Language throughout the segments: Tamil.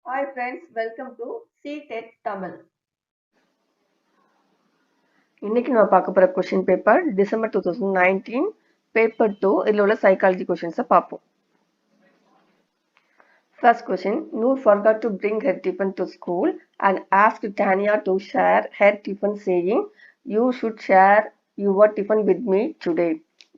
Hi friends, welcome to CTET Tamil. இன்னைக்கு நம்ம பார்க்க போற கொஸ்டின் பேப்பர் டிசம்பர் 2019 பேப்பர் 2 இதுல உள்ள சைக்காலஜி கொஸ்டின்ஸை பார்ப்போம். First question, Noor forgot to bring her tiffin to school and asked Tanya to share her tiffin saying, you should share your tiffin with me today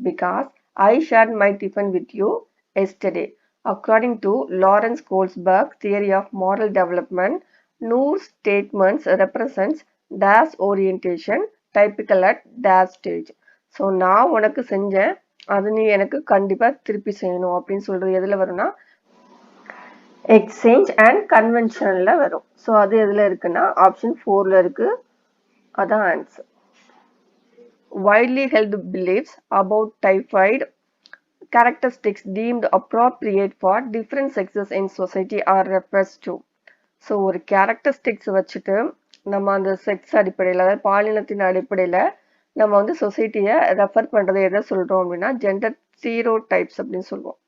because I shared my tiffin with you yesterday. According to Lawrence Kohlberg theory of moral development, Noor's statements represents dash orientation typical at dash stage. So நான் உனக்கு செஞ்சேன் அது நீ எனக்கு கண்டிப்பா திருப்பி செய்யணும் அப்படின்னு சொல்றது எதுல வரும்னா எக்ஸ்சேஞ்ச் அண்ட் கன்வென்ஷன்ல வரும். ஸோ அது எதுல இருக்குன்னா ஆப்ஷன் 4ல இருக்கு. அதான் answer. Widely held beliefs about typhoid characteristics deemed appropriate for different sexes in society are refers to. So ஒரு கேரக்டரிஸ்டிக்ஸ் வச்சுட்டு நம்ம அந்த செக்ஸ் அடிப்படையில் அதாவது பாலினத்தின் அடிப்படையில் நம்ம வந்து சொசைட்டியை ரெஃபர் பண்ணுறதை எதை சொல்கிறோம் அப்படின்னா ஜெண்டர் ஸ்டீரியோ டைப்ஸ் அப்படின்னு சொல்லுவோம்.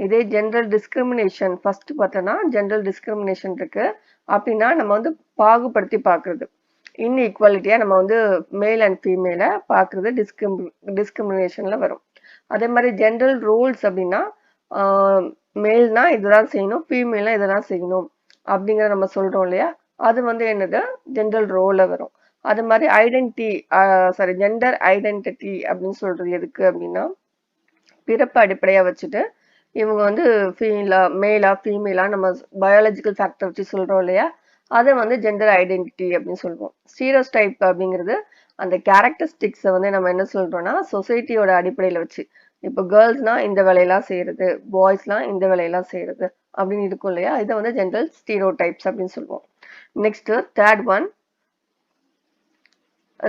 இதே ஜென்ரல் டிஸ்கிரிமினேஷன் ஃபர்ஸ்ட் பார்த்தோன்னா ஜென்ரல் டிஸ்கிரிமினேஷன் இருக்கு. அப்படின்னா நம்ம வந்து பாகுபடுத்தி பார்க்கறது, இன்இக்வாலிட்டியாக நம்ம வந்து மேல் அண்ட் ஃபீமேலை பார்க்கறது டிஸ்கிரிமினேஷன்ல வரும். அதே மாதிரி ஜென்ரல் ரோல்ஸ் அப்படின்னா மேல்னா இதுதான் செய்யணும், ஃபீமேல்னா இதெல்லாம் செய்யணும் அப்படிங்கிறத நம்ம சொல்றோம் இல்லையா, அது வந்து என்னது ஜென்ரல் ரோல வரும். அது மாதிரி ஜெண்டர் ஐடென்டிட்டி அப்படின்னு சொல்றது எதுக்கு அப்படின்னா பிறப்பு அடிப்படையா வச்சுட்டு இவங்க வந்து மேலா ஃபீமேலா நம்ம பயாலஜிக்கல் ஃபேக்டர் வச்சு சொல்றோம் இல்லையா, அதை வந்து ஜெண்டர் ஐடென்டிட்டி அப்படின்னு சொல்லுவோம். ஸ்டீரியோடைப் அப்படிங்கிறது அந்த கேரக்டரிஸ்டிக்ஸை வந்து நம்ம என்ன சொல்றோம்னா சொசைட்டியோட அடிப்படையில வச்சு, இப்போ கேர்ள்ஸ்னா இந்த வேலையெல்லாம் செய்யறது, பாய்ஸ்லாம் இந்த வேலையெல்லாம் செய்யறது அப்படின்னு இருக்கும் இல்லையா, இதை வந்து ஜென்ரல் ஸ்டீரியோடைப்ஸ் அப்படின்னு சொல்லுவோம். Next third one,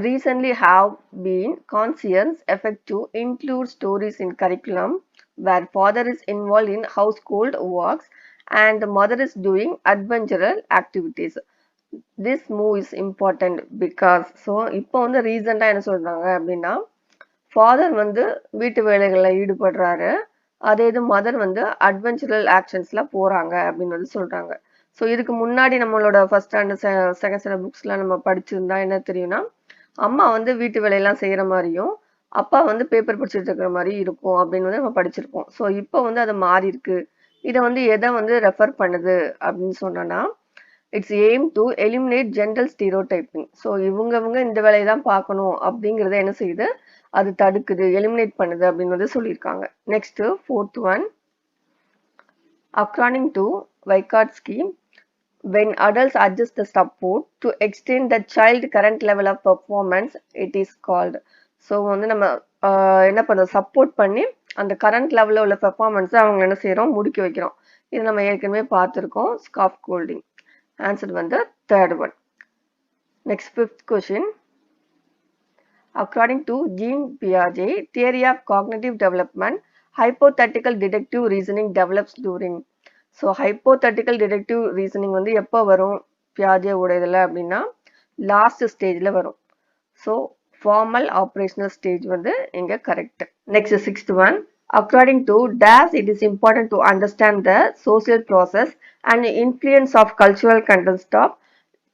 recently have been conscious effect to include stories in curriculum where father is involved in household works and the mother is doing adventurous activities. This move is important because so இப்போ வந்து ரீசெண்டாக என்ன சொல்றாங்க அப்படின்னா ஃபாதர் வந்து வீட்டு வேலைகளில் ஈடுபடுறாரு, அதே இது மதர் வந்து அட்வென்ச்சரல் ஆக்ஷன்ஸ்ல போறாங்க அப்படின்னு வந்து சொல்றாங்க. ஸோ இதுக்கு முன்னாடி நம்மளோட ஃபர்ஸ்ட் ஸ்டாண்டர்ட் செகண்ட் ஸ்டாண்டர்ட் புக்ஸ்லாம் நம்ம படிச்சிருந்தா என்ன தெரியும்னா அம்மா வந்து வீட்டு வேலையெல்லாம் செய்யற மாதிரியும் அப்பா வந்து பேப்பர் படிச்சுட்டு இருக்கிற மாதிரி இருக்கும் அப்படின்னு வந்து நம்ம படிச்சிருப்போம். ஸோ இப்போ வந்து அது மாறி இருக்கு. இதை வந்து எதை வந்து ரெஃபர் பண்ணுது அப்படின்னு சொன்னோன்னா it's aim to eliminate general stereotyping. So இவங்க இந்த வேலையை தான் பார்க்கணும் அப்படிங்கிறத என்ன செய்யுது, அது தடுக்குது, எலிமினேட் பண்ணுது அப்படின்னு வந்து சொல்லியிருக்காங்க. Next fourth one, according to Vygotsky, when adults adjust the support to extend the child current level of performance, it is called. So வந்து நம்ம என்ன பண்ணுறோம், சப்போர்ட் பண்ணி அந்த கரண்ட் லெவலில் உள்ள பெர்ஃபார்மன்ஸை அவங்க என்ன செய்கிறோம், முடிக்க வைக்கிறோம். இது நம்ம ஏற்கனவே பார்த்துருக்கோம், ஸ்காஃப் கோல்டிங். ஆன்சர் வந்து third one. Next fifth question, according to Jean Piaget theory of cognitive development, hypothetical deductive reasoning develops during. So hypothetical detective reasoning வந்து எப்போ வரும் பியாஜே உடையதில் அப்படின்னா லாஸ்ட் ஸ்டேஜில் வரும். ஸோ ஃபார்மல் ஆப்ரேஷனல் ஸ்டேஜ் வந்து இங்கே correct. Next sixth one, according to days it is important to understand the social process and influence of cultural content of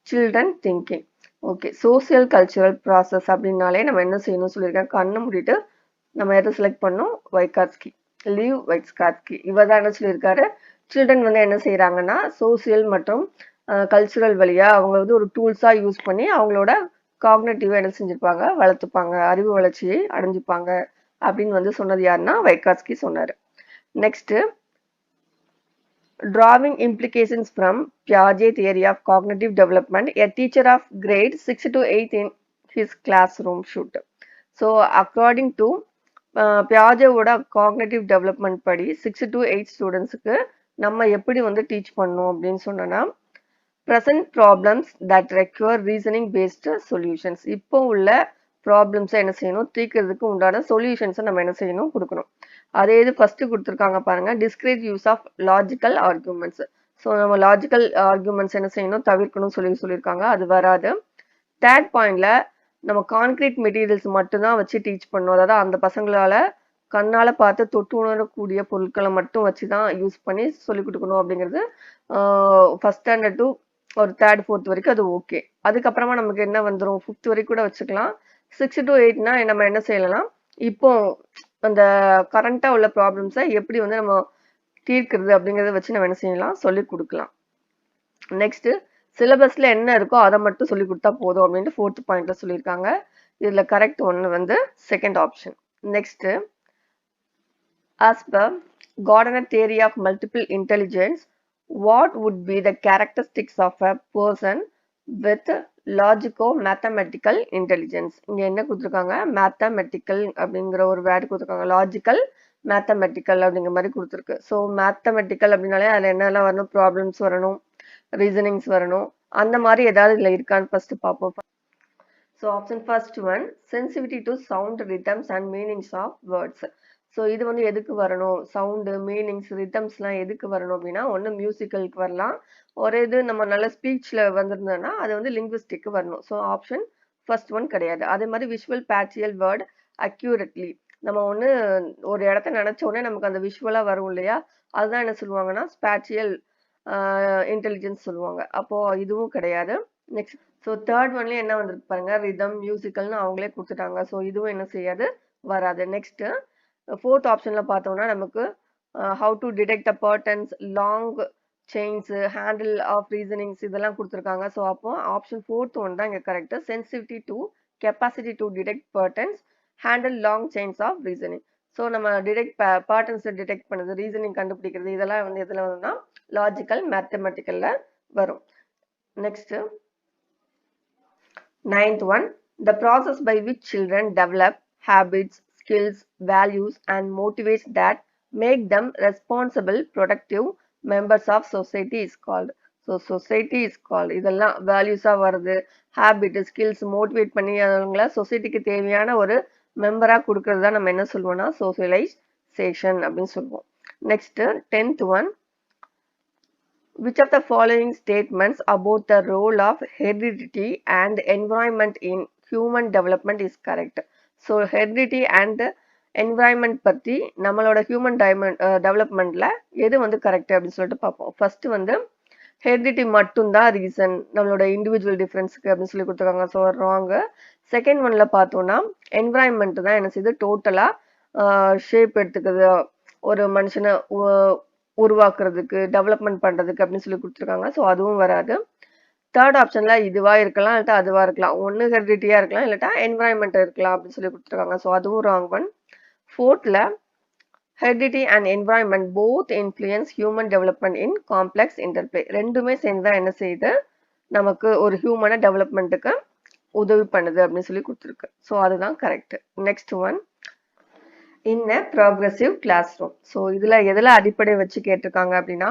children thinking. Okay, social cultural process அப்படின்னாலே நம்ம என்ன செய்யணும் சொல்லியிருக்கேன், கண்ணு மூடிட்டு நம்ம எதை செலக்ட் பண்ணோம், வைகாட்ஸ்கி, லீவ் வைகாட்ஸ்கி. இவர் தான் என்ன சொல்லியிருக்காரு, சில்ட்ரன் வந்து என்ன செய்யறாங்கன்னா சோசியல் மற்றும் கல்ச்சுரல் வழியா அவங்க வந்து ஒரு டூல்ஸா யூஸ் பண்ணி அவங்களோட காக்னேட்டிவ் என்ன செஞ்சிருப்பாங்க, வளர்த்துப்பாங்க, அறிவு வளர்ச்சியை அடைஞ்சுப்பாங்க அப்படின்னு வந்து சொன்னது யாருன்னா வைகாட்ஸ்கி சொன்னாரு. Next, drawing implications from Piaget theory of cognitive development, a teacher of grade 6 to 8 in his classroom should. So according to பியாஜேவோட காக்னேட்டிவ் டெவலப்மெண்ட் படி 6 to 8 ஸ்டூடெண்ட்ஸுக்கு நம்ம எப்படி வந்து டீச் பண்ணோம் அப்படின்னு சொன்னோன்னா, present problems that require reasoning based solutions. இப்போ உள்ள ப்ராப்ளம்ஸை என்ன செய்யணும், தீர்க்கிறதுக்கு உண்டான சொல்யூஷன்ஸை நம்ம என்ன செய்யணும், கொடுக்கணும். அதே இது ஃபர்ஸ்ட் கொடுத்துருக்காங்க பாருங்க, discourage use of logical arguments. So நம்ம லாஜிக்கல் ஆர்குமெண்ட்ஸ் என்ன செய்யணும், தவிர்க்கணும்னு சொல்லியிருக்காங்க, அது வராது. தேர்ட் பாயிண்ட்ல நம்ம கான்கிரீட் மெட்டீரியல்ஸ் மட்டும்தான் வச்சு டீச் பண்ணோம், அதாவது அந்த பசங்களால கண்ணால பார்த்து தொட்டு உணரக்கூடிய பொருட்களை மட்டும் வச்சு தான் யூஸ் பண்ணி சொல்லிக் கொடுக்கணும் அப்படிங்கிறது ஃபர்ஸ்ட் ஸ்டாண்டர்ட் டு ஒரு தேர்ட் ஃபோர்த் வரைக்கும் அது ஓகே. அதுக்கப்புறமா நமக்கு என்ன வந்துடும், ஃபிஃப்த் வரைக்கும் கூட வச்சுக்கலாம். 6 to 8னா நம்ம என்ன செய்யலாம், இப்போ அந்த கரண்டா உள்ள ப்ராப்ளம்ஸை எப்படி வந்து நம்ம தீர்க்கிறது அப்படிங்கிறத வச்சு நம்ம என்ன செய்யலாம், சொல்லி கொடுக்கலாம். நெக்ஸ்ட் சிலபஸ்ல என்ன இருக்கோ அதை மட்டும் சொல்லி கொடுத்தா போதும் அப்படின்ட்டு ஃபோர்த் பாயிண்ட்ல சொல்லியிருக்காங்க. இதுல கரெக்ட் ஒன்று வந்து second option. Next, as per Gardner theory of multiple intelligence, what would be the characteristics of a person with logico-mathematical intelligence? இங்க என்ன கொடுத்துருக்காங்க, mathematical அப்படிங்கிற ஒரு வேர்டு கொடுத்துருக்காங்க, லாஜிக்கல் மேத்தமெட்டிக்கல் அப்படிங்கிற மாதிரி கொடுத்துருக்கு. ஸோ மேத்தமெட்டிக்கல் அப்படின்னாலே அதில் என்னெல்லாம் வரணும், ப்ராப்ளம்ஸ் வரணும், ரீசனிங்ஸ் வரணும், அந்த மாதிரி ஏதாவது இதில் இருக்கான்னு ஃபர்ஸ்ட் பார்ப்போம். So option first one, sensitivity to sound, rhythms and meanings of words. So இது வந்து எதுக்கு வரணும், சவுண்டு, மீனிங்ஸ், ரிதம்ஸ்லாம் எதுக்கு வரணும் அப்படின்னா, ஒன்று மியூசிக்கலுக்கு வரலாம், ஒரு இது நம்ம நல்ல ஸ்பீச்சில் வந்திருந்தோம்னா அது வந்து லிங்குவிஸ்டிக்கு வரணும். ஸோ ஆப்ஷன் ஃபர்ஸ்ட் ஒன் கிடையாது. அதே மாதிரி விஷுவல் பேட்சியல் வேர்ட் அக்யூரேட்லி, நம்ம ஒன்று ஒரு இடத்த நினச்ச உடனே நமக்கு அந்த விஷுவலாக வரும் இல்லையா, அதுதான் என்ன சொல்லுவாங்கன்னா ஸ்பேட்சியல் இன்டெலிஜென்ஸ் சொல்லுவாங்க. அப்போ இதுவும் கிடையாது. நெக்ஸ்ட், ஸோ தேர்ட் ஒன்லேயே என்ன வந்திருக்கு பாருங்க, ரிதம், மியூசிக்கல்னு அவங்களே கொடுத்துட்டாங்க. ஸோ இதுவும் என்ன செய்யாது, வராது. நெக்ஸ்ட் ஃபோர்த் ஆப்ஷன்ல பார்த்தோம்னா நமக்கு how to detect the patterns, long chains, handle of reasonings இதெல்லாம் கொடுத்துருக்காங்க. ஸோ அப்போ ஆப்ஷன் ஃபோர்த் ஒன் தான் இங்கே correct. Sensitivity to capacity to detect patterns, handle long chains of reasoning. So நம்ம டிடெக்ட் பேட்டர்ன்ஸை டிடெக்ட் பண்ணுறது, ரீசனிங் கண்டுபிடிக்கிறது, இதெல்லாம் வந்து எதில் வரும்னா லாஜிக்கல் மேத்தமெட்டிக்கல்ல வரும். Next, ninth one, the process by which children develop habits, skills, values and motivates that make them responsible, productive members of society is called. So society is called. இதெல்லாம் வேல்யூஸா வருது, ஹேபிட், ஸ்கில்ஸ் மோட்டிவேட் பண்ணி அவங்கள சொசைட்டிக்கு தேவையான ஒரு மெம்பரா கொடுக்கறது தான் நம்ம என்ன சொல்லுவோம்னா சோசியலைசேஷன் அப்படின்னு சொல்லுவோம். Next 10th one, which of the following statements about the role of heredity and environment in human development is correct? So heredity and environment பத்தி நம்மளோட ஹியூமன் டெவலப்மெண்ட்ல எது வந்து கரெக்ட் அப்படின்னு சொல்லிட்டு பார்ப்போம். ஃபர்ஸ்ட் வந்து ஹெரிடிட்டி மட்டும்தான் ரீசன் நம்மளோட இண்டிவிஜுவல் டிஃப்ரென்ஸுக்கு அப்படின்னு சொல்லி கொடுத்துருக்காங்க. So wrong. செகண்ட் ஒன்ல பார்த்தோம்னா என்விரான்மெண்ட் தான் என்ன செய்யுது, டோட்டலா ஷேப் எடுத்துக்குது ஒரு மனுஷனை உருவாக்குறதுக்கு, டெவலப்மெண்ட் பண்றதுக்கு அப்படின்னு சொல்லி கொடுத்துருக்காங்க. ஸோ அதுவும் வராது. தேர்ட் ஆப்ஷன்ல இதுவா இருக்கலாம், இல்லாட்டா அதுவா இருக்கலாம், ஒன்று ஹெரிடிட்டியா இருக்கலாம், இல்லாட்டா என்விரான்மெண்ட் இருக்கலாம் அப்படின்னு சொல்லி கொடுத்துருக்காங்க. ஸோ அதுவும் ராங் ஒன். ஃபோர்த்ல heredity and environment both influence human development in complex interplay. ரெண்டுமே சேர்ந்து தான் என்ன செய்யுது, நமக்கு ஒரு ஹியூமனை டெவலப்மெண்ட்டுக்கு உதவி பண்ணுது அப்படின்னு சொல்லி கொடுத்துருக்கு. ஸோ அதுதான் correct. Next one, in a progressive classroom. So இதில் எதில் அடிப்படை வச்சு கேட்டிருக்காங்க அப்படின்னா,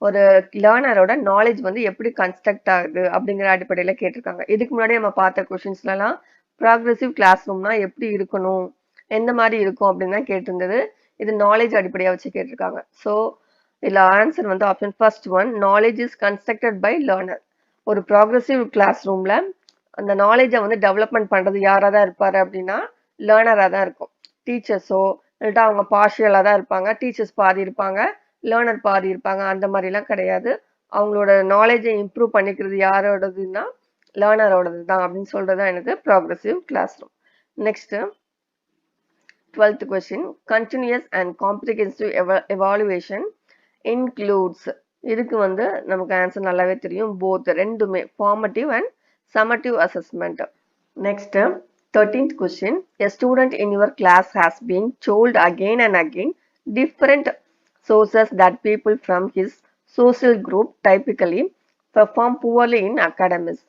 ஒரு லேர்னரோட நாலேஜ் வந்து எப்படி கன்ஸ்ட்ரக்ட் ஆகுது அப்படிங்கிற அடிப்படையில் கேட்டிருக்காங்க. இதுக்கு முன்னாடி நம்ம பார்த்த கொஷின்ஸ்லாம் ப்ராக்ரெசிவ் கிளாஸ் ரூம்னா எப்படி இருக்கணும், எந்த மாதிரி இருக்கும் அப்படின்னு தான் கேட்டிருந்தது. இது நாலேஜ் அடிப்படையாக வச்சு கேட்டிருக்காங்க. ஸோ இதில் ஆன்சர் வந்து option first one, knowledge is constructed by learner. ஒரு ப்ராக்ரெசிவ் கிளாஸ் ரூமில் அந்த நாலேஜை வந்து டெவலப்மெண்ட் பண்ணுறது யாராக தான் இருப்பார் அப்படின்னா லேர்னராக தான் இருக்கும். டீச்சர்ஸோ இல்லாட்டா அவங்க பார்ஷியலாக தான் இருப்பாங்க, டீச்சர்ஸ் பாதி இருப்பாங்க, லேர்னர் பாதி இருப்பாங்க, அந்த மாதிரிலாம் கிடையாது. அவங்களோட நாலேஜை இம்ப்ரூவ் பண்ணிக்கிறது யாரோடதுன்னா லேர்னரோடது தான் அப்படின்னு சொல்றது தான் எனக்கு progressive class room. Next 12th question, continuous and comprehensive evaluation includes. இதுக்கு வந்து நமக்கு ஆன்சர் நல்லாவே தெரியும், போத் ரெண்டுமே formative and summative assessment. Next 13th question, a student in your class has been told again and again different sources that people from his social group typically perform poorly in academics.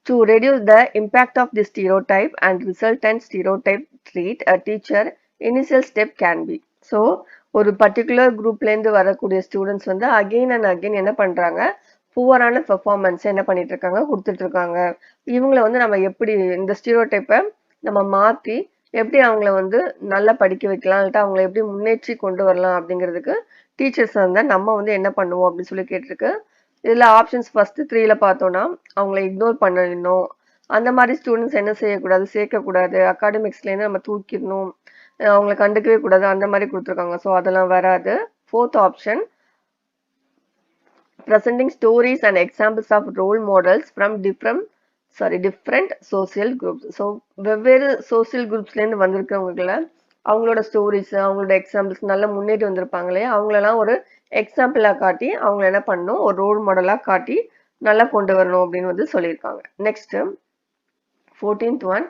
To reduce the impact of this stereotype and resultant stereotype trait, a teacher initial step can be. So ஒரு பர்டிகுலர் குரூப்லேருந்து வரக்கூடிய ஸ்டூடெண்ட்ஸ் வந்து அகெயின் அண்ட் அகெயின் என்ன பண்ணுறாங்க, புவரான பெர்ஃபார்மன்ஸ் என்ன பண்ணிட்டு இருக்காங்க, கொடுத்துட்டு இருக்காங்க. இவங்களை வந்து நம்ம எப்படி இந்த ஸ்டீரியோடைப்பை நம்ம மாற்றி எப்படி அவங்கள வந்து நல்லா படிக்க வைக்கலாம், இல்லாட்டா அவங்கள எப்படி முன்னேற்றி கொண்டு வரலாம் அப்படிங்கிறதுக்கு டீச்சர்ஸ் இருந்தால் நம்ம வந்து என்ன பண்ணுவோம் அப்படின்னு சொல்லி கேட்டிருக்கு. இதில் ஆப்ஷன்ஸ் ஃபர்ஸ்ட் 3ல பார்த்தோன்னா அவங்கள இக்னோர் பண்ணிடணும், அந்த மாதிரி ஸ்டூடெண்ட்ஸ் என்ன செய்யக்கூடாது, சேர்க்கக்கூடாது, அகாடமிக்ஸ்லேருந்து நம்ம தூக்கிடணும், அவங்கள கண்டுக்கவே கூடாது அந்த மாதிரி கொடுத்துருக்காங்க. ஸோ அதெல்லாம் வராது. Fourth option presenting stories and examples of role models from different social groups. So வெவ்வேறு சோசியல் குரூப்ஸ்லேருந்து வந்திருக்கவங்கள அவங்களோட ஸ்டோரிஸ் அவங்களோட எக்ஸாம்பிள்ஸ் நல்லா முன்னேறி வந்திருப்பாங்களே அவங்களெல்லாம் ஒரு எக்ஸாம்பிளாக காட்டி அவங்கள என்ன பண்ணணும் ஒரு ரோல் மாடலாக காட்டி நல்லா கொண்டு வரணும் அப்படின்னு வந்து சொல்லியிருக்காங்க. Next 14th one,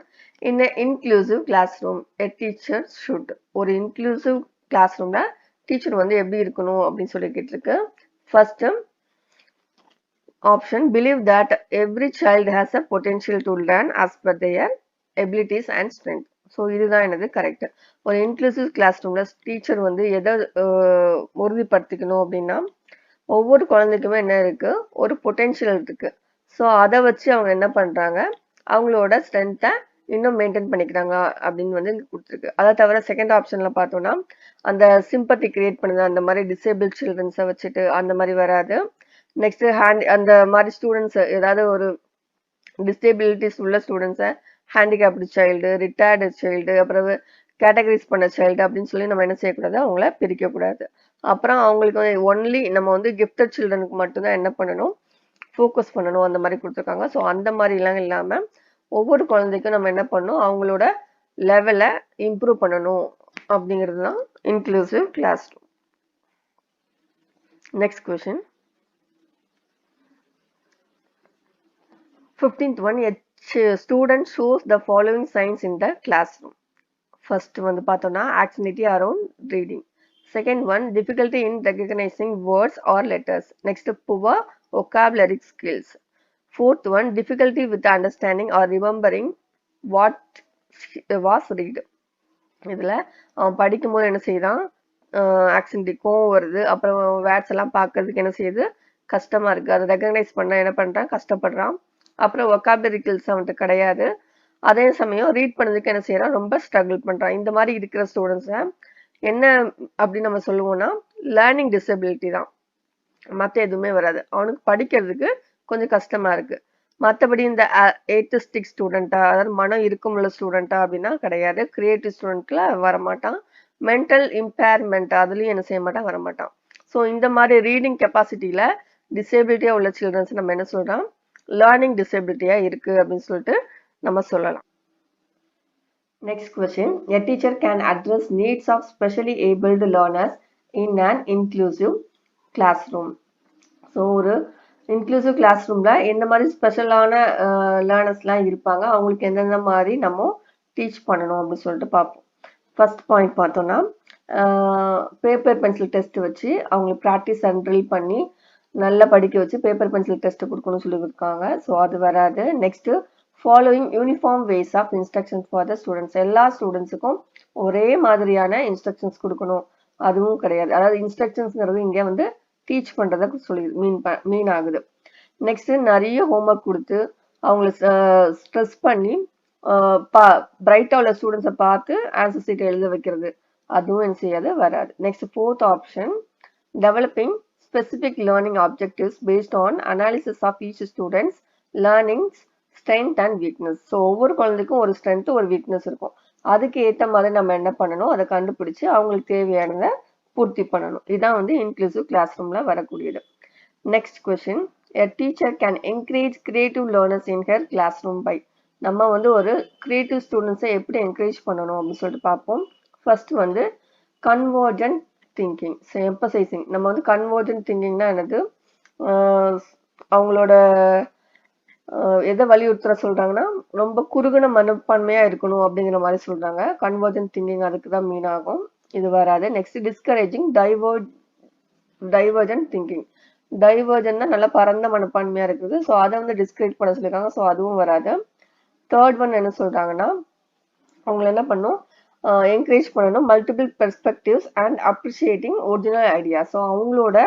in an inclusive classroom a teacher should. ஒரு இன்க்ளூசிவ் கிளாஸ் ரூம்ல டீச்சர் வந்து எப்படி இருக்கணும் அப்படின்னு சொல்லிக்கிட்டு இருக்கு. First option, believe that every child has a potential to learn as per their abilities and strength. So இதுதான் என்னது கரெக்ட். ஒரு இன்க்ளூசிவ் கிளாஸ் ரூம்ல டீச்சர் வந்து எதை உறுதிப்படுத்திக்கணும் அப்படின்னா ஒவ்வொரு குழந்தைக்குமே என்ன இருக்கு ஒரு பொட்டென்ஷியல் இருக்கு. ஸோ அதை வச்சு அவங்க என்ன பண்றாங்க அவங்களோட ஸ்ட்ரென்த்தை இன்னும் மெயின்டைன் பண்ணிக்கிறாங்க அப்படின்னு வந்து கொடுத்துருக்கு. அதை தவிர செகண்ட் ஆப்ஷன்ல பார்த்தோம்னா அந்த சிம்பத்தி கிரியேட் பண்ணுது அந்த மாதிரி டிசேபிள் சில்ட்ரன்ஸை வச்சுட்டு அந்த மாதிரி வராது. நெக்ஸ்ட் அந்த மாதிரி ஸ்டூடெண்ட்ஸ் ஏதாவது ஒரு டிசேபிலிட்டிஸ் உள்ள ஸ்டூடெண்ட்ஸை ஹேண்டிகேப்டு சைல்டு ரிட்டையர்டு சைல்டு அப்புறம் கேட்டகரைஸ் பண்ண சைல்டு அப்படின்னு சொல்லி நம்ம என்ன செய்யக்கூடாது அவங்கள பிரிக்கக்கூடாது. அப்புறம் அவங்களுக்கு வந்து ஒன்லி நம்ம வந்து கிஃப்டட் சில்ட்ரனுக்கு மட்டும்தான் என்ன பண்ணணும் ஃபோக்கஸ் பண்ணணும் அந்த மாதிரி கொடுத்துருக்காங்க. ஸோ அந்த மாதிரிலாம் இல்லாமல் ஒவ்வொரு குழந்தைக்கும் நம்ம என்ன பண்ணணும் அவங்களோட லெவலை இம்ப்ரூவ் பண்ணணும் அப்படிங்கிறது தான் inclusive class room. Next question 15th one, a student shows the following signs in the classroom. First வந்து பார்த்தோம்னா anxiety around reading. Second one, difficulty in recognizing words or letters. Next, poor vocabulary skills. Fourth one, difficulty with understanding or remembering what was read. இதில் அவன் படிக்கும்போது என்ன செய்தான் ஆக்சிடென்டி கோவம் வருது, அப்புறம் வேர்ட்ஸ் எல்லாம் பார்க்கறதுக்கு என்ன செய்யுது கஷ்டமா இருக்கு, அதை ரெகக்னைஸ் பண்ண என்ன பண்றான் கஷ்டப்படுறான். அப்புறம் வொக்காபுலரி ஸ்கில்ஸ் அவன்கிட்ட கிடையாது. அதே சமயம் ரீட் பண்ணதுக்கு என்ன செய்யறான் ரொம்ப ஸ்ட்ரகிள் பண்றான். இந்த மாதிரி இருக்கிற ஸ்டூடெண்ட்ஸை என்ன அப்படின்னு நம்ம சொல்லுவோம்னா லேர்னிங் டிசபிலிட்டி தான், மற்ற எதுவுமே வராது. அவனுக்கு படிக்கிறதுக்கு கொஞ்சம் கஷ்டமா இருக்கு. மற்றபடி இந்த ஏத்திஸ்டிக் ஸ்டூடெண்டா அதாவது மனம் இருக்குமுள்ள ஸ்டூடெண்டா அப்படின்னா கிடையாது. கிரியேட்டிவ் ஸ்டூடெண்ட்ல வரமாட்டான். மென்டல் இம்பேர்மெண்ட் அதுலயும் என்ன செய்ய மாட்டான் வரமாட்டான். ஸோ இந்த மாதிரி ரீடிங் கெப்பாசிட்டியில டிசேபிலிட்டியா உள்ள சில்ட்ரன்ஸ் நம்ம என்ன சொல்றோம் லேர்னிங் டிசபிலிட்டியா இருக்கு அப்படின்னு சொல்லிட்டு நம்ம சொல்லலாம். Next question, a teacher can address needs of specially abled learners in an inclusive classroom. So ஒரு இன்க்ளூசிவ் கிளாஸ் ரூம்ல எந்த மாதிரி ஸ்பெஷலான லேர்னர்ஸ்லாம் இருப்பாங்க, அவங்களுக்கு எந்தெந்த மாதிரி நம்ம டீச் பண்ணணும் அப்படின்னு சொல்லிட்டு பார்ப்போம். ஃபர்ஸ்ட் பாயிண்ட் பார்த்தோம்னா பேப்பர் பென்சில் டெஸ்ட் வச்சு அவங்களுக்கு ப்ராக்டிஸ் அண்ட் ட்ரில் பண்ணி நல்லா படிக்க வச்சு பேப்பர் பென்சில் டெஸ்ட் கொடுக்கணும்னு சொல்லியிருக்காங்க. ஸோ அது வராது. Next following uniform ways of instructions for the students. எல்லா ஸ்டூடெண்ட்ஸுக்கும் ஒரே மாதிரியான இன்ஸ்ட்ரக்ஷன்ஸ் கொடுக்கணும் அதுவும் கிடையாது. அதாவது இன்ஸ்ட்ரக்ஷன்ஸ்ங்கிறது இங்கே வந்து டீச் பண்ணுறதை சொல்லி மீன் ஆகுது. நெக்ஸ்ட் நிறைய ஹோம்ஒர்க் கொடுத்து அவங்கள ஸ்ட்ரெஸ் பண்ணி பிரைட்டாக உள்ள ஸ்டூடெண்ட்ஸை பார்த்து ஆன்சர் சீட்டை எழுத வைக்கிறது அதுவும் என்ன செய்யாது வராது. Next fourth option, developing specific learning objectives based on analysis of each student's learning strength and weakness. So ஒவ்வொரு குழந்தைக்கும் ஒரு ஸ்ட்ரென்த் ஒரு வீக்னஸ் இருக்கும். அதுக்கு ஏற்ற மாதிரி நம்ம என்ன பண்ணணும் அதை கண்டுபிடிச்சு அவங்களுக்கு தேவையானதை பூர்த்தி பண்ணணும். இதுதான் வந்து இன்க்ளூசிவ் கிளாஸ் ரூம்ல வரக்கூடியது. Next question, a teacher can encourage creative learners in her classroom by. நம்ம வந்து ஒரு கிரியேட்டிவ் ஸ்டூடெண்ட்ஸை எப்படி என்கரேஜ் பண்ணணும் அப்படின்னு சொல்லிட்டு பார்ப்போம். ஃபர்ஸ்ட் வந்து கன்வர்ஜென்ட் திங்கிங். எம்பசைசிங். நம்ம வந்து கன்வர்ஜென்ட் திங்கிங்னா என்னது அவங்களோட எதை வலியுறுத்துற சொல்றாங்கன்னா ரொம்ப குறுகின மனப்பான்மையா இருக்கணும் அப்படிங்கிற மாதிரி சொல்றாங்க. கன்வர்ஜென்ட் திங்கிங் அதுக்கு தான் மீன் ஆகும். இது வராது. Next discouraging divergent thinking. டைவர்ஜென்ட்னா நல்லா பரந்த மனப்பான்மையா இருக்குது. ஸோ அதை வந்து டிஸ்கரேஜ் பண்ண சொல்லியிருக்காங்க. ஸோ அதுவும் வராது. தேர்ட் ஒன் என்ன சொல்றாங்கன்னா அவங்களை என்ன பண்ணும் என்கரேஜ் பண்ணணும் multiple perspectives and appreciating original ideas. So அவங்களோட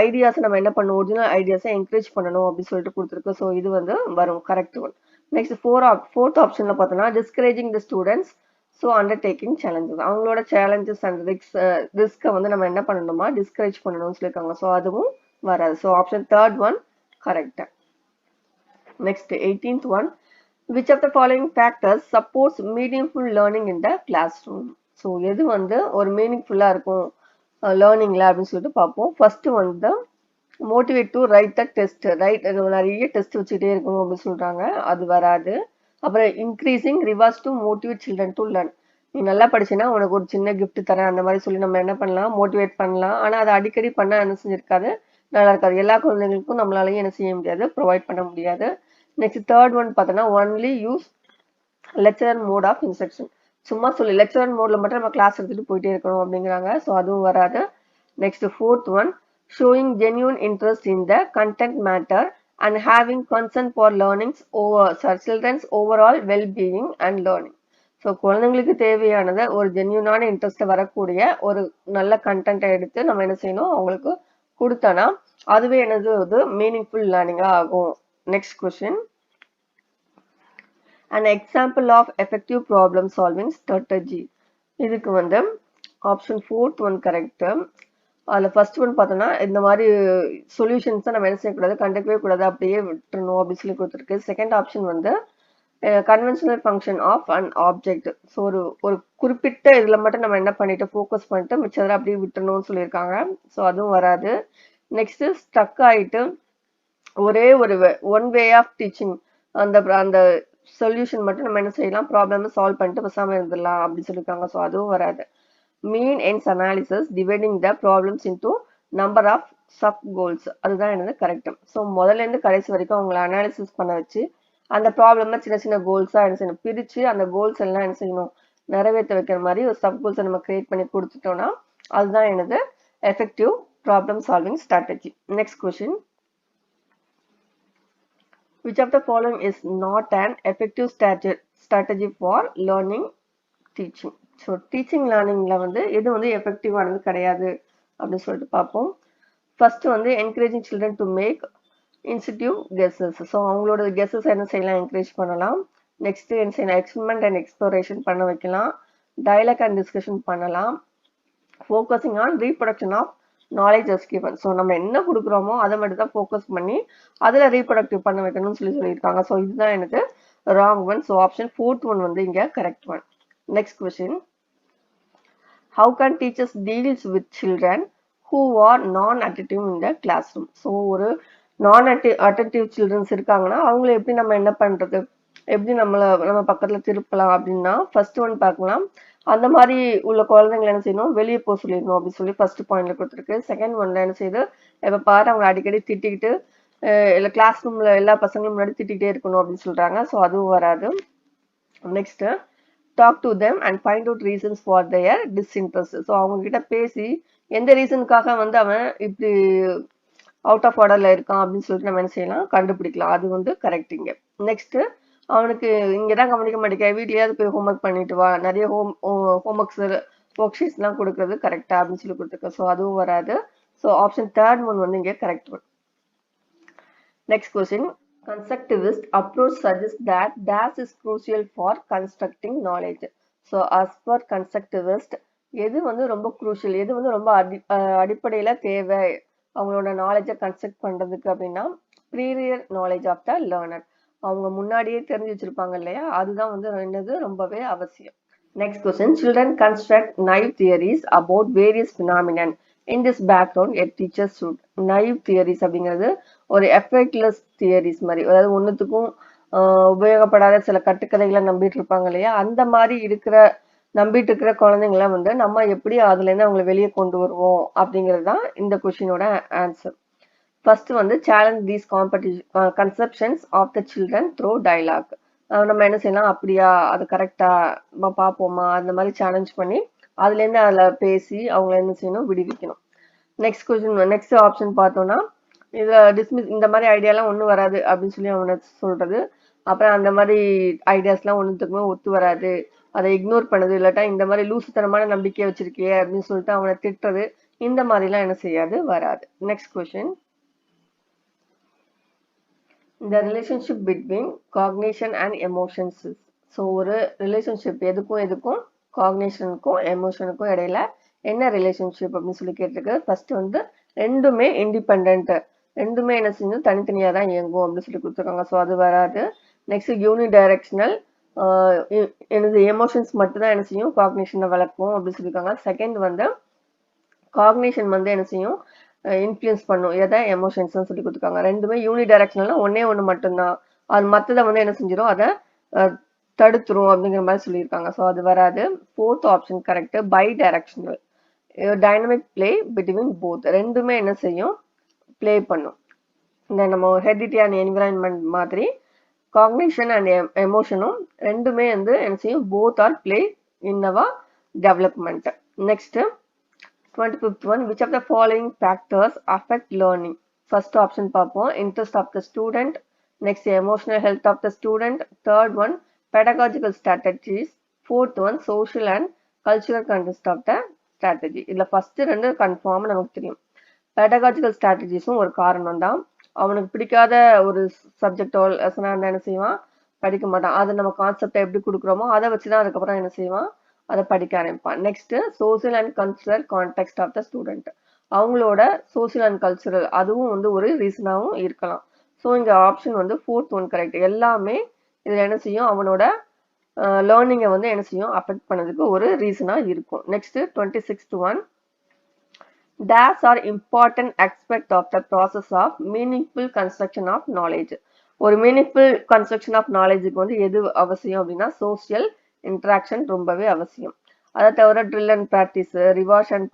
ஐடியாஸை நம்ம என்ன பண்ணணும் ஒரிஜினல் ஐடியாஸை என்கரேஜ் பண்ணணும் அப்படின்னு சொல்லிட்டு கொடுத்துருக்கு. ஸோ இது வந்து வரும் கரெக்ட் ஒன். நெக்ஸ்ட் ஃபோர்த் ஆப்ஷன்ல பார்த்தோம்னா discouraging the students so undertaking challenges. அவங்களோட சேலஞ்சஸ் அண்ட் ரிஸ்க்கை வந்து நம்ம என்ன பண்ணணுமா டிஸ்கரேஜ் பண்ணணும்னு சொல்லியிருக்காங்க. ஸோ அதுவும் வராது. So option third one correct. Next 18th one, which of the following factors supports meaningful learning in the classroom? So எது வந்து ஒரு மீனிங்ஃபுல்லாக இருக்கும் லேர்னிங்கில் அப்படின்னு சொல்லிட்டு பார்ப்போம். ஃபர்ஸ்ட் வந்து motivate to right the test, right நிறைய டெஸ்ட் வச்சுக்கிட்டே இருக்கணும் அப்படின்னு சொல்கிறாங்க, அது வராது. அப்புறம் increasing rewards to motivate children to learn, நீ நல்லா படிச்சினா உனக்கு ஒரு சின்ன கிஃப்ட் தரேன் அந்த மாதிரி சொல்லி நம்ம என்ன பண்ணலாம், மோட்டிவேட் பண்ணலாம். ஆனால் அதை அடிக்கடி பண்ண என்ன செஞ்சிருக்காது, நல்லா இருக்காது. எல்லா குழந்தைங்களுக்கும் நம்மளாலையும் என்ன செய்ய முடியாது, ப்ரொவைட் பண்ண முடியாது. நெக்ஸ்ட் தேர்ட் ஒன் பார்த்தோன்னா only use lecturer mode of instruction, சும்மா சொல்லி லெக்சரர் மோட்ல மட்டும் நம்ம கிளாஸ் எடுத்துட்டு போயிட்டே இருக்கணும் அப்படிங்கிறாங்க, ஸோ அதுவும் வராது. Next fourth one showing genuine interest in the content matter and having concern for learnings childrens overall wellbeing and learning. So குழந்தைங்களுக்கு தேவையானதை ஒரு ஜென்யூனான இன்ட்ரெஸ்ட் வரக்கூடிய ஒரு நல்ல கண்டென்ட்டை எடுத்து நம்ம என்ன செய்யணும், அவங்களுக்கு கொடுத்தோன்னா அதுவே என்னது ஒரு மீனிங்ஃபுல் லேர்னிங்காக ஆகும். Next question, an example of effective problem solving strategy. இதுக்கு வந்து ஆப்ஷன் ஃபோர்த் ஒன் கரெக்ட். அதில் ஃபர்ஸ்ட் ஒன் பார்த்தோன்னா இந்த மாதிரி சொல்யூஷன்ஸை நம்ம என்ன செய்யக்கூடாது, கண்டுக்கவே கூடாது, அப்படியே விட்டுறணும் அப்படின்னு சொல்லி கொடுத்துருக்கு. செகண்ட் ஆப்ஷன் வந்து conventional function of an object. So ஒரு குறிப்பிட்ட இதில் மட்டும் நம்ம என்ன பண்ணிட்டு ஃபோக்கஸ் பண்ணிட்டு மிச்சதில் அப்படியே விட்டுறணும்னு சொல்லியிருக்காங்க, ஸோ அதுவும் வராது. நெக்ஸ்ட் ஸ்டக் ஆகிட்டு ஒரே ஒரு ஒன் வே ஆஃப் டீச்சிங், அந்த சொல்யூஷன் மட்டும் நம்ம என்ன செய்யலாம், ப்ராப்ளம் சால்வ் பண்ணிட்டு பேசாமல் இருந்துடலாம் அப்படின்னு சொல்லியிருக்காங்க, ஸோ அதுவும் வராது. Means ends analysis dividing the problems into number of sub goals, அதுதான் என்னது கரெக்ட். ஸோ முதல்லேருந்து கடைசி வரைக்கும் அவங்களை அனாலிசிஸ் பண்ண வச்சு அந்த ப்ராப்ளம்ல சின்ன சின்ன கோல்ஸாக என்ன செய்யணும், பிரித்து அந்த கோல்ஸ் எல்லாம் என்ன செய்யணும், நிறைவேற்ற வைக்கிற மாதிரி ஒரு சப் கோல்ஸை நம்ம கிரியேட் பண்ணி கொடுத்துட்டோம்னா அதுதான் என்னது effective problem solving strategy. Next question, which of the following is not an effective strategy for learning teaching? So teaching லேர்னிங்கில் வந்து எது வந்து எஃபெக்டிவானது கிடையாது அப்படின்னு சொல்லிட்டு பார்ப்போம். ஃபர்ஸ்ட் வந்து encouraging children to make intuitive guesses, so அவங்களோட கெஸஸ் என்ன செய்யலாம், என்கரேஜ் பண்ணலாம். நெக்ஸ்ட் என்ன செய்யலாம், எக்ஸ்பெரிமெண்ட் அண்ட் எக்ஸ்ப்ளோரேஷன் பண்ண வைக்கலாம், டயலாக் அண்ட் டிஸ்கஷன் பண்ணலாம், focusing on reproduction of knowledge as given. So நம்ம என்ன கொடுக்குறோமோ அதை மட்டும் தான் ஃபோக்கஸ் பண்ணி அதில் ரீப்ரொடக்டிவ் பண்ண வைக்கணும்னு சொல்லியிருக்காங்க, ஸோ இதுதான் எனக்கு wrong one. So option fourth one வந்து இங்கே correct one. Next question, how can teachers deals with children who are நான் அட்டென்டிவ் இன் த கிளாஸ் ரூம்? ஸோ ஒரு நான் அட்டென்டிவ் சில்ட்ரன்ஸ் இருக்காங்கன்னா அவங்கள எப்படி நம்ம என்ன பண்ணுறது, எப்படி நம்ம பக்கத்தில் திருப்பலாம் அப்படின்னா ஃபர்ஸ்ட் ஒன் பார்க்கலாம், அந்த மாதிரி உள்ள குழந்தைங்களை என்ன செய்யணும், வெளியே போக சொல்லிடணும் அப்படின்னு சொல்லி ஃபர்ஸ்ட் பாயிண்ட்ல கொடுத்துருக்கு. செகண்ட் ஒன்ல என்ன செய்யுது, இப்போ பாரு அவங்க அடிக்கடி திட்டிக்கிட்டு இல்லை கிளாஸ் ரூம்ல எல்லா பசங்களும் முன்னாடி திட்டிகிட்டே இருக்கணும் அப்படின்னு சொல்றாங்க, ஸோ அதுவும் வராது. Next talk to them and find out reasons for their disinterest. So அவங்க கிட்ட பேசி எந்த ரீசனுக்காக வந்து அவன் இப்படி அவுட் ஆஃப் ஆர்டர்ல இருக்கான் அப்படின்னு சொல்லிட்டு நம்ம என்ன செய்யலாம், கண்டுபிடிக்கலாம், அது வந்து கரெக்ட் இங்க. நெக்ஸ்ட் அவனுக்கு இங்கதான் கவனிக்க மாட்டேங்க, வீட்லயாவது போய் ஹோம்ஒர்க் பண்ணிட்டு வா, நிறைய ஹோம்ஒர்க்ஸ் ஒர்க் ஷீட்ஸ்லாம் கொடுக்கறது கரெக்டா அப்படின்னு சொல்லி கொடுத்துருக்கேன், ஸோ அதுவும் வராது. ஸோ ஆப்ஷன் தேர்ட் ஒன் வந்து இங்கே correct one. Next question, constructivist approach suggests that dash is crucial for constructing knowledge. So as per constructivist எது வந்து ரொம்ப crucial, எது வந்து ரொம்ப அடிப்படையில தேவை அவங்களோட நாலேஜை கன்ஸ்ட்ரக்ட் பண்றதுக்கு அப்படின்னா ப்ரீரியர் நாலேஜ் ஆஃப் த லேர்னர், அவங்க முன்னாடியே தெரிஞ்சு வச்சிருப்பாங்க இல்லையா, அதுதான் வந்து என்னது ரொம்பவே அவசியம். Next question, children construct naive theories about various phenomenon. In this background, a teacher should. naive theories அப்படிங்கிறது ஒரு எஃபெக்ட்லெஸ் தியரிஸ் மாதிரி, அதாவது ஒன்றுத்துக்கும் உபயோகப்படாத சில கட்டுக்கதைகளை நம்பிட்டு இருப்பாங்க இல்லையா, அந்த மாதிரி நம்பிட்டு இருக்கிற குழந்தைங்கள வந்து நம்ம எப்படி அதுலேருந்து அவங்களை வெளியே கொண்டு வருவோம் அப்படிங்கிறது தான் இந்த கொஸ்டினோட ஆன்சர். ஃபர்ஸ்ட் வந்து challenge these conceptions of the children through dialogue. நம்ம என்ன செய்யலாம், அப்படியா அது கரெக்டா நம்ம பார்ப்போமா, அந்த மாதிரி சேலஞ்ச் பண்ணி அதுலேருந்து அதில் பேசி அவங்கள என்ன செய்யணும், விடுவிக்கணும். நெக்ஸ்ட் கொஸ்டின், நெக்ஸ்ட் ஆப்ஷன் பார்த்தோம்னா இதில் டிஸ்மிஸ், இந்த மாதிரி ஐடியாலாம் ஒன்றும் வராது அப்படின்னு சொல்லி அவனை சொல்றது, அப்புறம் அந்த மாதிரி ஐடியாஸ்லாம் ஒன்றுத்துக்குமே ஒத்து வராது, அதை இக்னோர் பண்ணுது, இல்லாட்டா இந்த மாதிரி லூசுத்தனமான நம்பிக்கையை வச்சிருக்கியே அப்படின்னு சொல்லிட்டு அவனை திட்டுறது, இந்த மாதிரிலாம் என்ன செய்யாது, வராது. Next question, the relationship between cognition and emotions. So ஒரு ரிலேஷன்ஷிப் எதுக்கும் காக்னிஷனுக்கும் எமோஷனுக்கும் இடையில என்ன ரிலேஷன்ஷிப் அப்படின்னு சொல்லி கேட்டிருக்கு. ஃபர்ஸ்ட் வந்து ரெண்டுமே இண்டிபெண்ட், ரெண்டுமே என்ன செஞ்சு தனித்தனியாக தான் இயங்கும் அப்படின்னு சொல்லி கொடுத்துருக்காங்க, ஸோ அது வராது. நெக்ஸ்ட் யூனிடைரக்ஷனல், எனது எமோஷன்ஸ் மட்டும் தான் என்ன செய்யும் காக்னிஷனை வளர்க்கும் அப்படின்னு சொல்லியிருக்காங்க. செகண்ட் வந்து காக்னிஷன் வந்து என்ன செய்யும் இன்ஃப்ளூயன்ஸ் பண்ணும் எதை எமோஷன்ஸ் சொல்லி கொடுத்துருக்காங்க. ரெண்டுமே யூனிடைரக்ஷனல்னா ஒன்னே ஒன்று மட்டும்தான், அது மற்றதை வந்து என்ன செஞ்சிடும் அதை தடுத்துரும் அப்படிங்கிற மாதிரி சொல்லியிருக்காங்க. ஸோ அது வராது. Fourth option correct. Bidirectional, dynamic play between both, ரெண்டுமே என்ன செய்யும் பிளே பண்ணும். இந்த நம்ம ஹெரிடிட்டி அண்ட் என்விரான்மெண்ட் மாதிரி காக்னிஷன் அண்ட் எமோஷனும் ரெண்டுமே வந்து என்ன செய்யும் both are play in our development. Next 25th one, which of the following factors affect learning? First option பார்ப்போம், interest of the student. Next, emotional health of the student. Third one, pedagogical strategies. Fourth one, social and cultural context of the strategy. இதுல ஃபர்ஸ்ட் ரெண்டு கன்ஃபார்ம் நமக்கு தெரியும். pedagogical strategiesம் ஒரு காரணம் தான். அவனுக்கு பிடிக்காத ஒரு சப்ஜெக்டோ லெசனா இருந்தா என்ன செய்வான் படிக்க மாட்டான். அதை நம்ம கான்செப்டை எப்படி கொடுக்குறோமோ அதை வச்சுதான் அதுக்கப்புறம் என்ன செய்வான் அதை படிக்க ஆரம்பிப்பான். Next social and cultural contact of the student, அவங்களோட சோசியல் அண்ட் கல்ச்சுரல் அதுவும் வந்து ஒரு ரீசனாகவும் இருக்கலாம். ஸோ இங்க ஆப்ஷன் வந்து ஃபோர்த் ஒன் கரெக்ட். எல்லாமே இதுல என்ன செய்யும் அவனோட லேர்னிங்கை வந்து என்ன செய்யும் அஃபெக்ட் பண்ணதுக்கு ஒரு ரீசனா இருக்கும். Next 26th one, dash are important aspect of the process of meaningful construction of knowledge. ஒரு மீனிங்ஃபுல் கன்ஸ்ட்ரக்ஷன் ஆஃப் நாலேஜுக்கு வந்து எது அவசியம் அப்படின்னா சோசியல் இன்ட்ராக்ஷன் ரொம்பவே அவசியம். அதை தவிர drill and practice, rewards and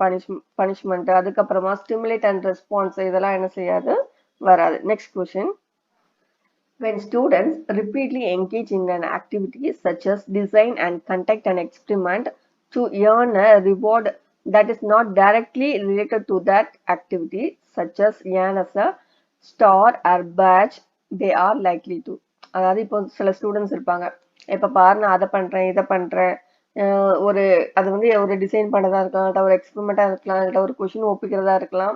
punishment, அதுக்கப்புறமா ஸ்டிமுலேட் அண்ட் ரெஸ்பான்ஸ் இதெல்லாம் என்ன செய்யாது வராது. Next question, when students repeatedly engage in an activity such as design and conduct an experiment to earn a reward that is not directly related to that activity, such as earn as a star or badge, they are likely to. அதாவது இப்போ சில ஸ்டூடெண்ட்ஸ் இருப்பாங்க, இப்போ பாரு நான் அதை பண்றேன் இதை பண்றேன், ஒரு அது வந்து ஒரு டிசைன் பண்ணதா இருக்கலாம், இல்லை ஒரு எக்ஸ்பெரிமெண்டா இருக்கலாம், இல்லை ஒரு கொஷின் ஒப்பிக்கிறதா இருக்கலாம்.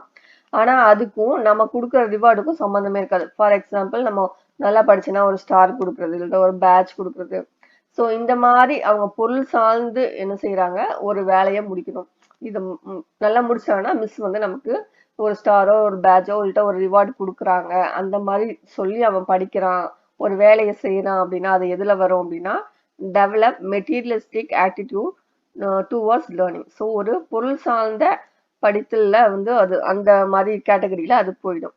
ஆனா அதுக்கும் நம்ம கொடுக்குற ரிவார்டுக்கும் சம்மந்தமே இருக்காது. ஃபார் எக்ஸாம்பிள் நம்ம நல்லா படிச்சுன்னா ஒரு ஸ்டார் கொடுக்குறது, இல்லை ஒரு பேட்ச் கொடுக்குறது. ஸோ இந்த மாதிரி அவங்க பொருள் சார்ந்து என்ன செய்யறாங்க ஒரு வேலையை முடிக்கணும். இதை நல்லா முடிச்சாங்கன்னா மிஸ் வந்து நமக்கு ஒரு ஸ்டாரோ ஒரு பேட்சோ இல்லட்ட ஒரு ரிவார்டு கொடுக்குறாங்க. அந்த மாதிரி சொல்லி அவன் படிக்கிறான் ஒரு வேலையை செய்யறான் அப்படின்னா அது எதுல வரும் அப்படின்னா develop materialistic attitude towards learning. So ஒரு பொருள் சார்ந்த படித்தல்ல வந்து அது அந்த மாதிரி கேட்டகரியில அது போயிடும்.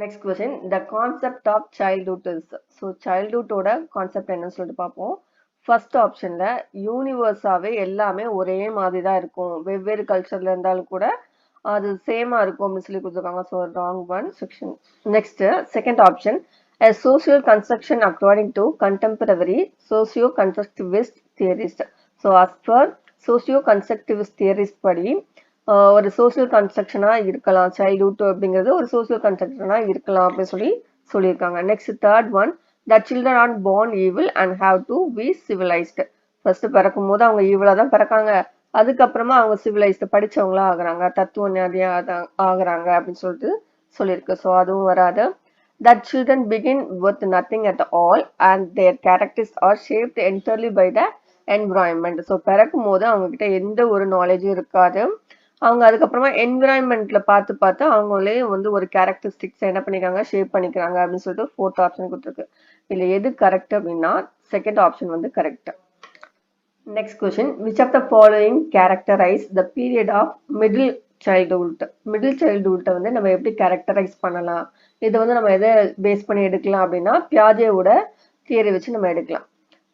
Next question, the concept of childhood is. So சைல்ட்ஹுட்டோட கான்செப்ட் என்னன்னு சொல்லிட்டு பார்ப்போம். ஃபர்ஸ்ட் ஆப்ஷன்ல யூனிவர்ஸாவே எல்லாமே ஒரே மாதிரி தான் இருக்கும், வெவ்வேறு கல்ச்சர்ல இருந்தாலும் கூட அது சேமா இருக்கும் அப்படின்னு சொல்லி கொடுத்துருக்காங்க. So wrong one section. Next second option, a social construction according to contemporary socio-constructivist theorist. So as per socio-constructivist theorist படி ஒரு சோசியல் கன்ஸ்ட்ரக்ஷனா இருக்கலாம் சைல்ட்ஹுட் அப்படிங்கிறது, ஒரு சோசியல் கன்ஸ்ட்ரக்ஷனா இருக்கலாம் அப்படின்னு சொல்லியிருக்காங்க. Next third one, that children are born evil and have to be civilized. First பிறக்கும் போது அவங்க ஈவிலா தான் பிறக்காங்க, அதுக்கப்புறமா அவங்க சிவிலைஸ்ட் படிச்சவங்களா ஆகுறாங்க, தத்துவ ஞானியா ஆகுறாங்க அப்படின்னு சொல்லியிருக்கு. ஸோ அதுவும் வராது. That children begin with nothing at all and their characters are shaped entirely by the environment. So பிறக்கும் போது அவங்க கிட்ட எந்த ஒரு நாலேஜும் இருக்காது, அவங்க அதுக்கப்புறமா என்விரான்மெண்ட்ல பார்த்து அவங்களே வந்து ஒரு கேரக்டரிஸ்டிக்ஸ் என்ன பண்ணிக்கிறாங்க ஷேப் பண்ணிக்கிறாங்க அப்படின்னு சொல்லிட்டு ஃபோர்த் ஆப்ஷன் கொடுத்துருக்கு. இதுல எது கரெக்ட் அப்படின்னா செகண்ட் ஆப்ஷன் வந்து correct. Next question, which of the following characterize the period of middle childhood. Middle சைல்ட்ஹுட்டை வந்து நம்ம எப்படி கேரக்டரைஸ் பண்ணலாம், இதை வந்து நம்ம எதை பேஸ் பண்ணி எடுக்கலாம் அப்படின்னா பியாஜேவோட தியரி வச்சு நம்ம எடுக்கலாம்.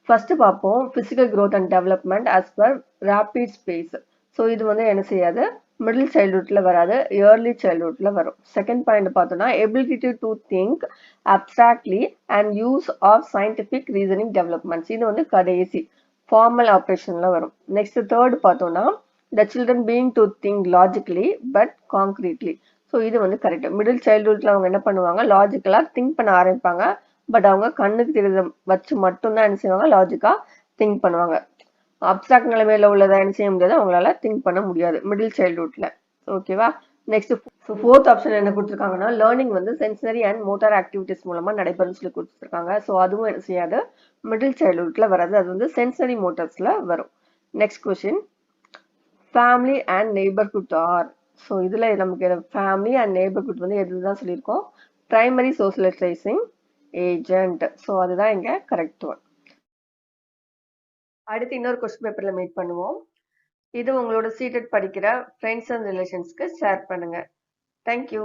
ஃபர்ஸ்ட் பார்ப்போம், physical growth and development as per rapid space. So இது வந்து என்ன செய்யாது மிடில் சைல்ட்ஹுட்ல வராது, ஏர்லி சைல்ட்ஹுட்ல வரும். செகண்ட் பாயிண்ட் பார்த்தோம்னா ability to think abstractly and use of scientific reasoning developments, இது வந்து கடைசி ஃபார்மல் ஆப்ரேஷன்ல வரும். நெக்ஸ்ட் தேர்ட் பார்த்தோம்னா the children being to think logically but concretely. So இது வந்து கரெக்ட். மிடில் சைல்ட்ஹுட்ல அவங்க என்ன பண்ணுவாங்க லாஜிக்கலா திங்க் பண்ண ஆரம்பிப்பாங்க, பட் அவங்க கண்ணுக்கு தெரியுத வச்சு மட்டும்தான் என்ன செய்வாங்க லாஜிக்கா திங்க் பண்ணுவாங்க. அப்சாக்ட் நிலைமையில உள்ளதை என்ன செய்ய முடியாது, அவங்களால திங்க் பண்ண முடியாது மிடில் சைல்ட்ஹுட்ல. ஓகேவா. நெக்ஸ்ட் ஃபோர்த் ஆப்ஷன் என்ன கொடுத்துருக்காங்கன்னா லேர்னிங் வந்து சென்சரி அண்ட் மோட்டார் ஆக்டிவிட்டிஸ் மூலமா நடைபெறும் சொல்லி கொடுத்துருக்காங்க. ஸோ அதுவும் என்ன செய்யாது மிடில் சைல்ட்ஹுட்ல வராது, அது வந்து சென்சரி மோட்டார்ஸ்ல வரும். Next question, family and neighbourhood are. So இதுல நமக்கு ஃபேமிலி அண்ட் நெய்பர்ஹுட் வந்து எதுதான் சொல்லியிருக்கோம், பிரைமரி சோசியலைசேஷன் agent. ஸோ அதுதான் இங்க கரெக்ட் ஒன். அடுத்து இன்னொரு கொஸ்டின் பேப்பர்ல மீட் பண்ணுவோம். இது உங்களோட சீட்டட் படிக்கிற ஃப்ரெண்ட்ஸ் அண்ட் ரிலேஷன்ஸ்க்கு ஷேர் பண்ணுங்க. தேங்க்யூ.